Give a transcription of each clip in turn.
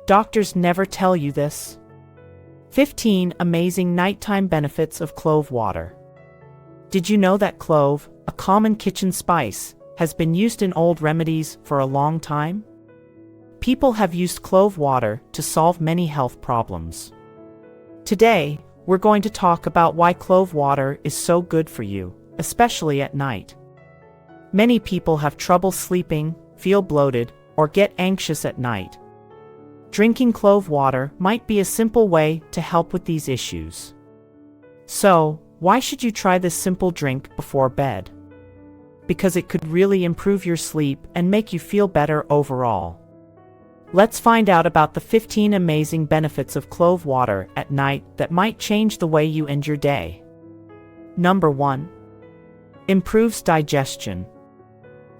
doctors never tell you this. 15 amazing nighttime benefits of clove water. Did you know that clove, a common kitchen spice, has been used in old remedies for a long time? People have used clove water to solve many health problems. Today, we're going to talk about why clove water is so good for you, especially at night. Many people have trouble sleeping, feel bloated, or get anxious at night. Drinking clove water might be a simple way to help with these issues. So, why should you try this simple drink before bed? Because it could really improve your sleep and make you feel better overall. Let's find out about the 15 amazing benefits of clove water at night that might change the way you end your day. Number 1. Improves digestion.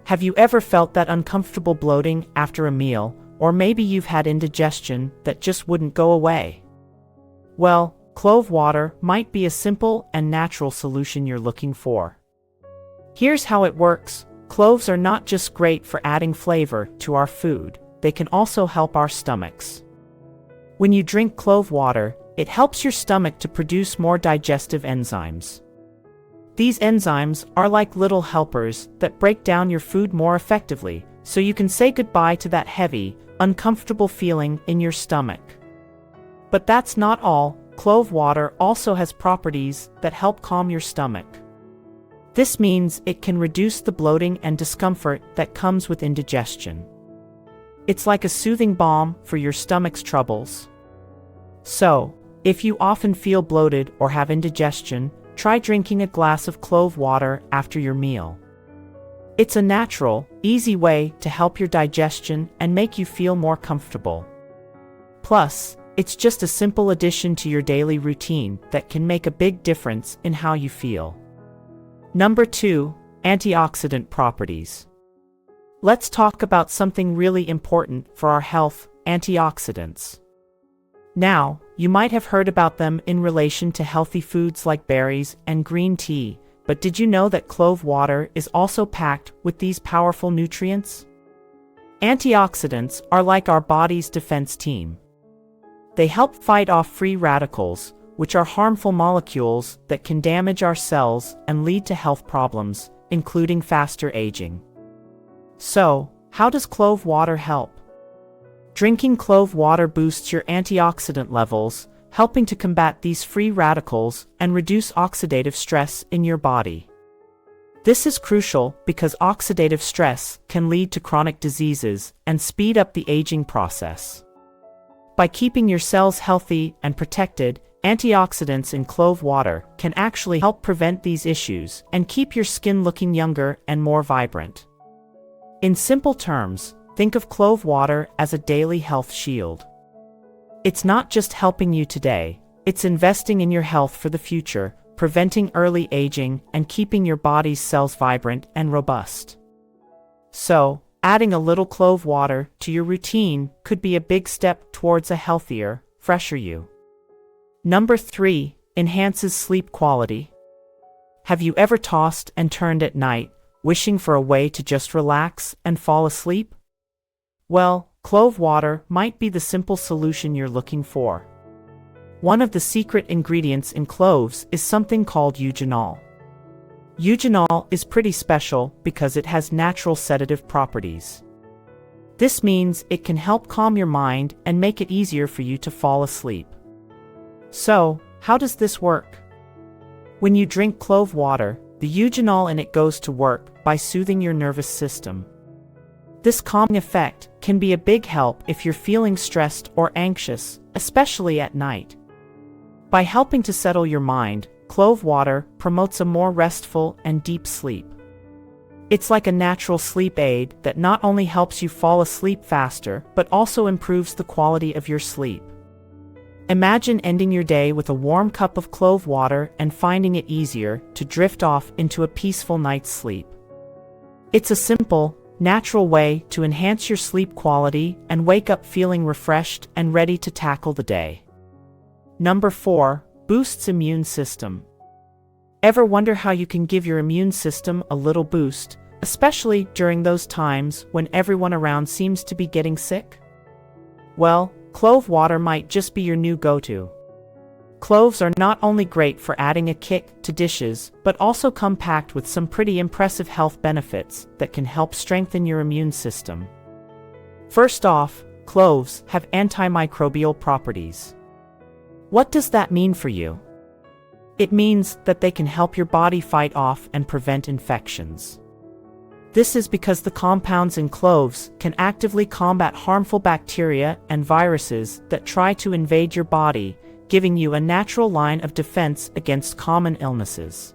Have you ever felt that uncomfortable bloating after a meal, or maybe you've had indigestion that just wouldn't go away? Well, clove water might be a simple and natural solution you're looking for. Here's how it works. Cloves are not just great for adding flavor to our food, they can also help our stomachs. When you drink clove water, it helps your stomach to produce more digestive enzymes. These enzymes are like little helpers that break down your food more effectively, so you can say goodbye to that heavy, uncomfortable feeling in your stomach. But that's not all. Clove water also has properties that help calm your stomach. This means it can reduce the bloating and discomfort that comes with indigestion. It's like a soothing balm for your stomach's troubles. So, if you often feel bloated or have indigestion, try drinking a glass of clove water after your meal. It's a natural, easy way to help your digestion and make you feel more comfortable. Plus, it's just a simple addition to your daily routine that can make a big difference in how you feel. Number 2. Antioxidant properties. Let's talk about something really important for our health: antioxidants. Now, you might have heard about them in relation to healthy foods like berries and green tea, but did you know that clove water is also packed with these powerful nutrients? Antioxidants are like our body's defense team. They help fight off free radicals, which are harmful molecules that can damage our cells and lead to health problems, including faster aging. So, how does clove water help? Drinking clove water boosts your antioxidant levels, helping to combat these free radicals and reduce oxidative stress in your body. This is crucial because oxidative stress can lead to chronic diseases and speed up the aging process. By keeping your cells healthy and protected, antioxidants in clove water can actually help prevent these issues and keep your skin looking younger and more vibrant. In simple terms, think of clove water as a daily health shield. It's not just helping you today, it's investing in your health for the future, preventing early aging and keeping your body's cells vibrant and robust. So, adding a little clove water to your routine could be a big step towards a healthier, fresher you. Number 3. Enhances sleep quality. Have you ever tossed and turned at night, wishing for a way to just relax and fall asleep? Well, clove water might be the simple solution you're looking for. One of the secret ingredients in cloves is something called eugenol. Eugenol is pretty special because it has natural sedative properties. This means it can help calm your mind and make it easier for you to fall asleep. So, how does this work? When you drink clove water, the eugenol in it goes to work by soothing your nervous system. This calming effect can be a big help if you're feeling stressed or anxious, especially at night. By helping to settle your mind, clove water promotes a more restful and deep sleep. It's like a natural sleep aid that not only helps you fall asleep faster, but also improves the quality of your sleep. Imagine ending your day with a warm cup of clove water and finding it easier to drift off into a peaceful night's sleep. It's a simple, natural way to enhance your sleep quality and wake up feeling refreshed and ready to tackle the day. Number 4. Boosts immune system. Ever wonder how you can give your immune system a little boost, especially during those times when everyone around seems to be getting sick? Well, clove water might just be your new go-to. Cloves are not only great for adding a kick to dishes, but also come packed with some pretty impressive health benefits that can help strengthen your immune system. First off, cloves have antimicrobial properties. What does that mean for you? It means that they can help your body fight off and prevent infections. This is because the compounds in cloves can actively combat harmful bacteria and viruses that try to invade your body, giving you a natural line of defense against common illnesses.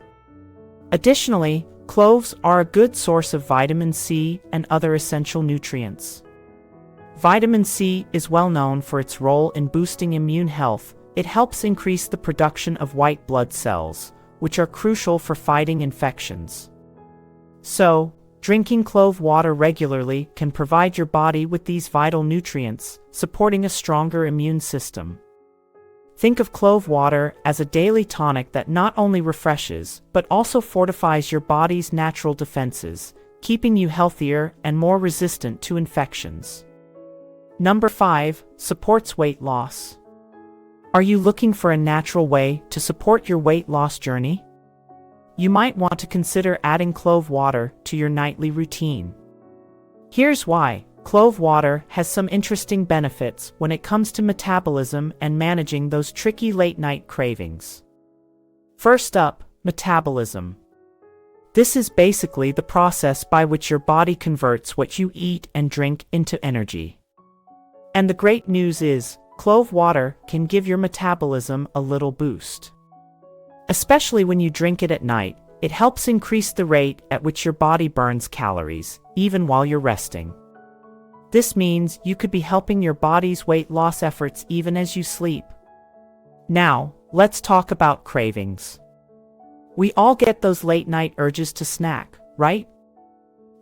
Additionally, cloves are a good source of vitamin C and other essential nutrients. Vitamin C is well known for its role in boosting immune health. It helps increase the production of white blood cells, which are crucial for fighting infections. So, drinking clove water regularly can provide your body with these vital nutrients, supporting a stronger immune system. Think of clove water as a daily tonic that not only refreshes, but also fortifies your body's natural defenses, keeping you healthier and more resistant to infections. Number 5, supports weight loss. Are you looking for a natural way to support your weight loss journey? You might want to consider adding clove water to your nightly routine. Here's why. Clove water has some interesting benefits when it comes to metabolism and managing those tricky late-night cravings. First up, metabolism. This is basically the process by which your body converts what you eat and drink into energy. And the great news is, clove water can give your metabolism a little boost. Especially when you drink it at night, it helps increase the rate at which your body burns calories, even while you're resting. This means you could be helping your body's weight loss efforts even as you sleep. Now, let's talk about cravings. We all get those late-night urges to snack, right?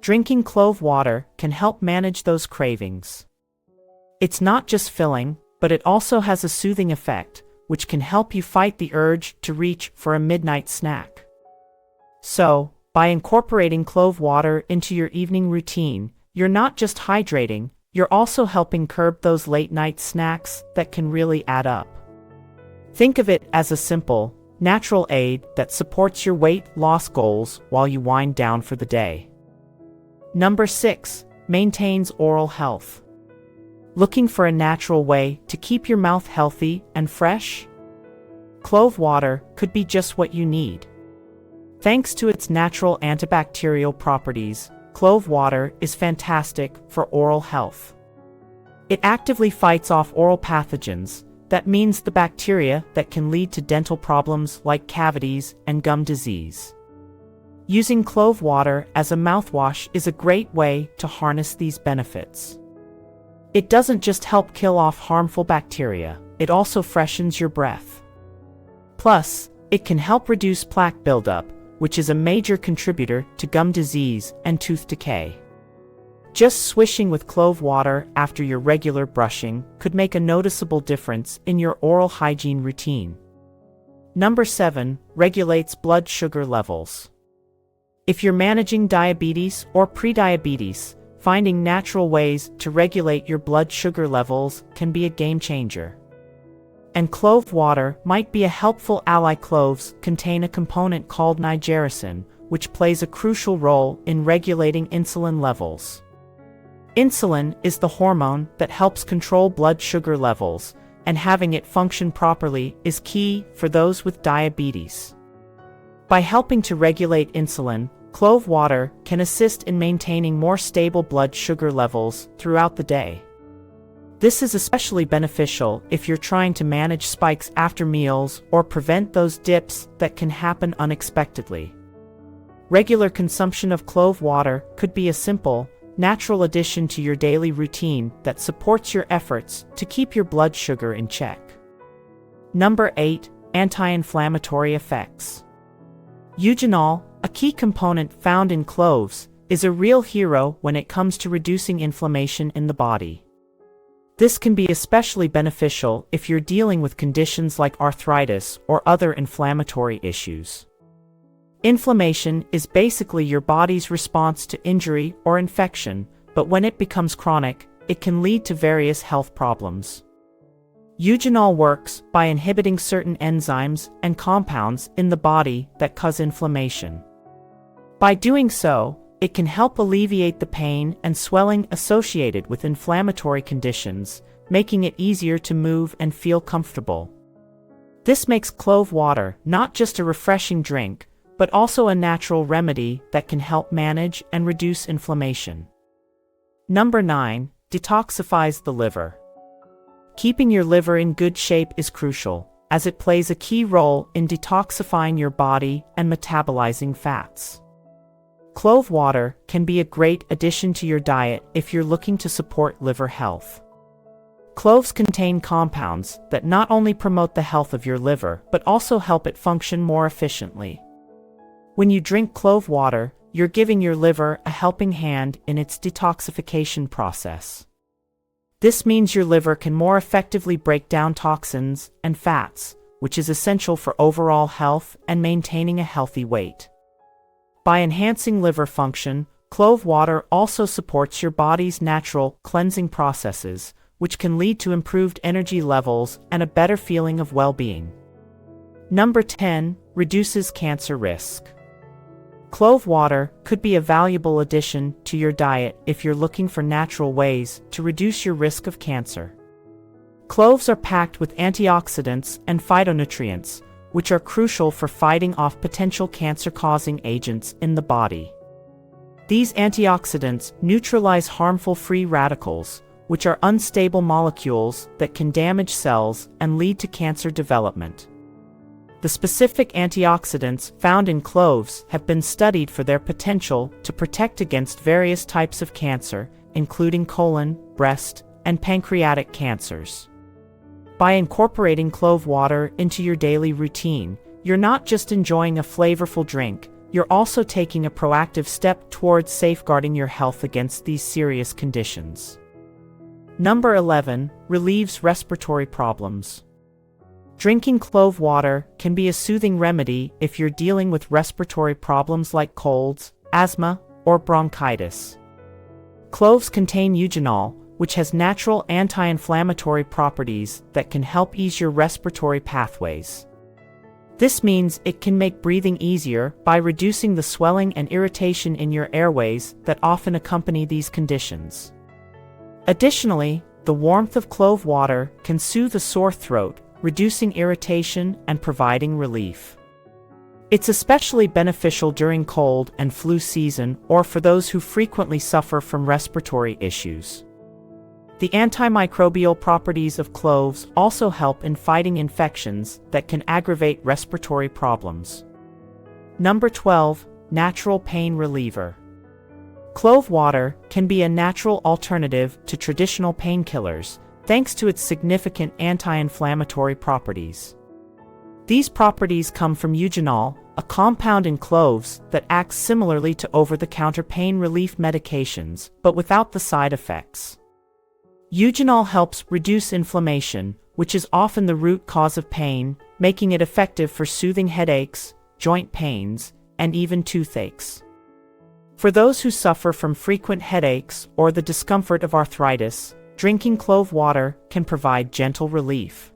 Drinking clove water can help manage those cravings. It's not just filling, but it also has a soothing effect, which can help you fight the urge to reach for a midnight snack. So, by incorporating clove water into your evening routine, you're not just hydrating, you're also helping curb those late-night snacks that can really add up. Think of it as a simple, natural aid that supports your weight loss goals while you wind down for the day. Number 6, maintains oral health. Looking for a natural way to keep your mouth healthy and fresh? Clove water could be just what you need. Thanks to its natural antibacterial properties, clove water is fantastic for oral health. It actively fights off oral pathogens. That means the bacteria that can lead to dental problems like cavities and gum disease. Using clove water as a mouthwash is a great way to harness these benefits. It doesn't just help kill off harmful bacteria, it also freshens your breath. Plus, it can help reduce plaque buildup, which is a major contributor to gum disease and tooth decay. Just swishing with clove water after your regular brushing could make a noticeable difference in your oral hygiene routine. Number 7, regulates blood sugar levels. If you're managing diabetes or prediabetes, finding natural ways to regulate your blood sugar levels can be a game changer. And clove water might be a helpful ally. Cloves contain a component called digestion, which plays a crucial role in regulating insulin levels. Insulin is the hormone that helps control blood sugar levels, and having it function properly is key for those with diabetes. By helping to regulate insulin, clove water can assist in maintaining more stable blood sugar levels throughout the day. This is especially beneficial if you're trying to manage spikes after meals or prevent those dips that can happen unexpectedly. Regular consumption of clove water could be a simple, natural addition to your daily routine that supports your efforts to keep your blood sugar in check. Number 8, anti-inflammatory effects. Eugenol, a key component found in cloves, is a real hero when it comes to reducing inflammation in the body. This can be especially beneficial if you're dealing with conditions like arthritis or other inflammatory issues. Inflammation is basically your body's response to injury or infection, but when it becomes chronic, it can lead to various health problems. Eugenol works by inhibiting certain enzymes and compounds in the body that cause inflammation. By doing so, it can help alleviate the pain and swelling associated with inflammatory conditions, making it easier to move and feel comfortable. This makes clove water not just a refreshing drink, but also a natural remedy that can help manage and reduce inflammation. Number 9. Detoxifies the liver. Keeping your liver in good shape is crucial, as it plays a key role in detoxifying your body and metabolizing fats. Clove water can be a great addition to your diet if you're looking to support liver health. Cloves contain compounds that not only promote the health of your liver but also help it function more efficiently. When you drink clove water, you're giving your liver a helping hand in its detoxification process. This means your liver can more effectively break down toxins and fats, which is essential for overall health and maintaining a healthy weight. By enhancing liver function, clove water also supports your body's natural cleansing processes, which can lead to improved energy levels and a better feeling of well-being. Number 10. Reduces cancer risk. Clove water could be a valuable addition to your diet if you're looking for natural ways to reduce your risk of cancer. Cloves are packed with antioxidants and phytonutrients, which are crucial for fighting off potential cancer-causing agents in the body. These antioxidants neutralize harmful free radicals, which are unstable molecules that can damage cells and lead to cancer development. The specific antioxidants found in cloves have been studied for their potential to protect against various types of cancer, including colon, breast, and pancreatic cancers. By incorporating clove water into your daily routine, you're not just enjoying a flavorful drink, you're also taking a proactive step towards safeguarding your health against these serious conditions. Number 11. Relieves respiratory problems. Drinking clove water can be a soothing remedy if you're dealing with respiratory problems like colds, asthma, or bronchitis. Cloves contain eugenol, which has natural anti-inflammatory properties that can help ease your respiratory pathways. This means it can make breathing easier by reducing the swelling and irritation in your airways that often accompany these conditions. Additionally, the warmth of clove water can soothe a sore throat, reducing irritation and providing relief. It's especially beneficial during cold and flu season or for those who frequently suffer from respiratory issues. The antimicrobial properties of cloves also help in fighting infections that can aggravate respiratory problems. Number 12. Natural pain reliever. Clove water can be a natural alternative to traditional painkillers, thanks to its significant anti-inflammatory properties. These properties come from eugenol, a compound in cloves that acts similarly to over-the-counter pain relief medications, but without the side effects. Eugenol helps reduce inflammation, which is often the root cause of pain, making it effective for soothing headaches, joint pains, and even toothaches. For those who suffer from frequent headaches or the discomfort of arthritis, drinking clove water can provide gentle relief.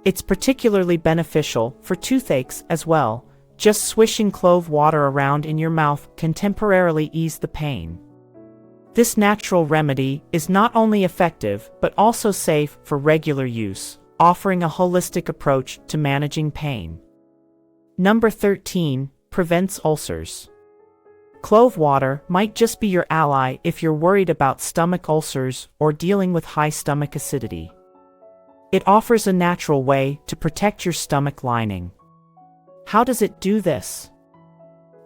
It's particularly beneficial for toothaches as well. Just swishing clove water around in your mouth can temporarily ease the pain. This natural remedy is not only effective but also safe for regular use, offering a holistic approach to managing pain. Number 13. Prevents ulcers. Clove water might just be your ally if you're worried about stomach ulcers or dealing with high stomach acidity. It offers a natural way to protect your stomach lining. How does it do this?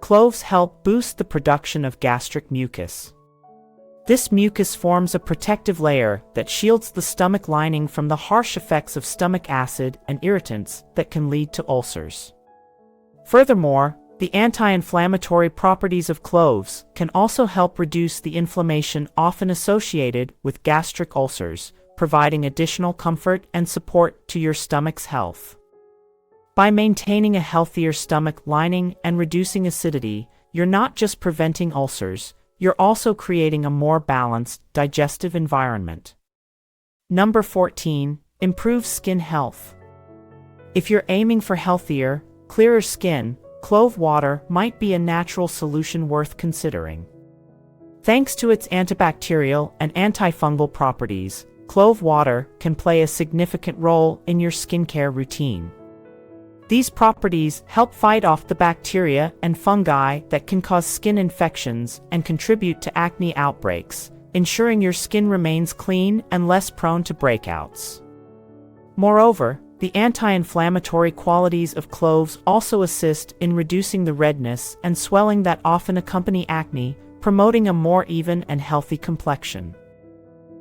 Cloves help boost the production of gastric mucus. This mucus forms a protective layer that shields the stomach lining from the harsh effects of stomach acid and irritants that can lead to ulcers. Furthermore, the anti-inflammatory properties of cloves can also help reduce the inflammation often associated with gastric ulcers, providing additional comfort and support to your stomach's health. By maintaining a healthier stomach lining and reducing acidity, you're not just preventing ulcers, you're also creating a more balanced digestive environment. Number 14. improves skin health. If you're aiming for healthier, clearer skin, clove water might be a natural solution worth considering. Thanks to its antibacterial and antifungal properties, clove water can play a significant role in your skincare routine. These properties help fight off the bacteria and fungi that can cause skin infections and contribute to acne outbreaks, ensuring your skin remains clean and less prone to breakouts. Moreover, the anti-inflammatory qualities of cloves also assist in reducing the redness and swelling that often accompany acne, promoting a more even and healthy complexion.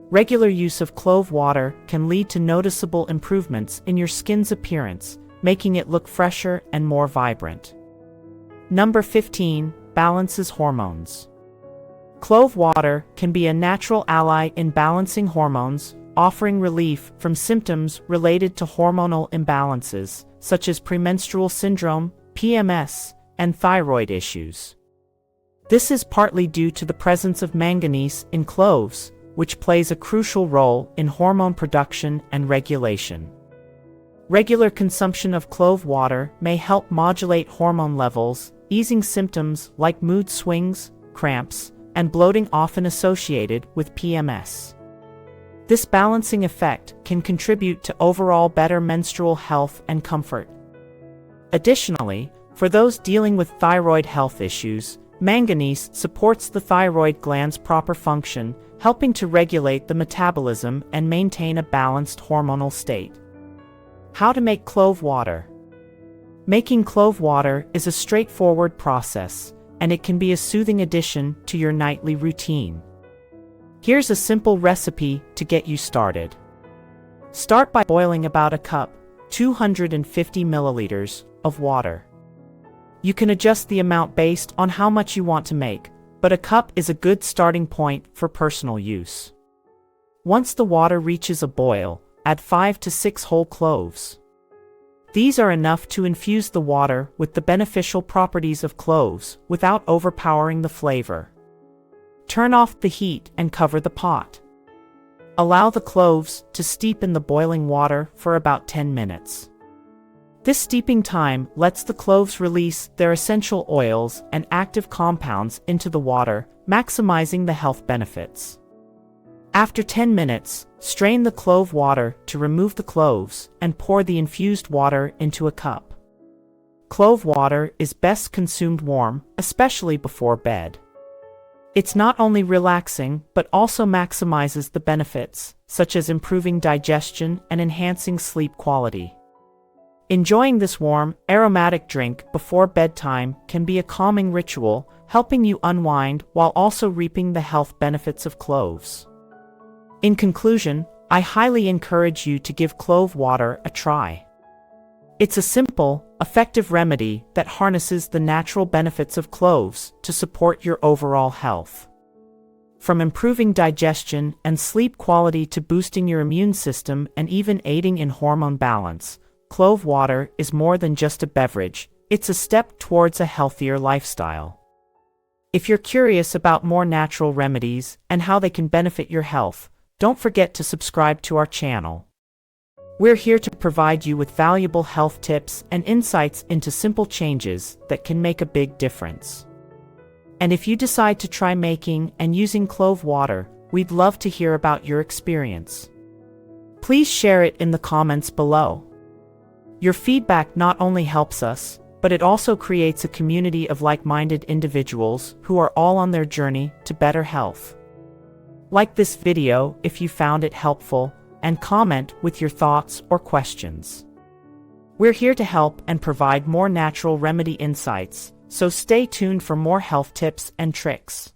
Regular use of clove water can lead to noticeable improvements in your skin's appearance, making it look fresher and more vibrant. Number 15. Balances hormones. Clove water can be a natural ally in balancing hormones, offering relief from symptoms related to hormonal imbalances, such as premenstrual syndrome, PMS, and thyroid issues. This is partly due to the presence of manganese in cloves, which plays a crucial role in hormone production and regulation. Regular consumption of clove water may help modulate hormone levels, easing symptoms like mood swings, cramps, and bloating often associated with PMS. This balancing effect can contribute to overall better menstrual health and comfort. Additionally, for those dealing with thyroid health issues, manganese supports the thyroid gland's proper function, helping to regulate the metabolism and maintain a balanced hormonal state. How to make clove water. Making clove water is a straightforward process, and it can be a soothing addition to your nightly routine. Here's a simple recipe to get you started. Start by boiling about a cup, 250 milliliters, of water. You can adjust the amount based on how much you want to make, but a cup is a good starting point for personal use. Once the water reaches a boil, add 5 to 6 whole cloves. These are enough to infuse the water with the beneficial properties of cloves without overpowering the flavor. Turn off the heat and cover the pot. Allow the cloves to steep in the boiling water for about 10 minutes. This steeping time lets the cloves release their essential oils and active compounds into the water, maximizing the health benefits. After 10 minutes, strain the clove water to remove the cloves and pour the infused water into a cup. Clove water is best consumed warm, especially before bed. It's not only relaxing but also maximizes the benefits, such as improving digestion and enhancing sleep quality. Enjoying this warm, aromatic drink before bedtime can be a calming ritual, helping you unwind while also reaping the health benefits of cloves. In conclusion, I highly encourage you to give clove water a try. It's a simple, effective remedy that harnesses the natural benefits of cloves to support your overall health. From improving digestion and sleep quality to boosting your immune system and even aiding in hormone balance, clove water is more than just a beverage, it's a step towards a healthier lifestyle. If you're curious about more natural remedies and how they can benefit your health, don't forget to subscribe to our channel. We're here to provide you with valuable health tips and insights into simple changes that can make a big difference. And if you decide to try making and using clove water, we'd love to hear about your experience. Please share it in the comments below. Your feedback not only helps us, but it also creates a community of like-minded individuals who are all on their journey to better health. Like this video if you found it helpful, and comment with your thoughts or questions. We're here to help and provide more natural remedy insights, so stay tuned for more health tips and tricks.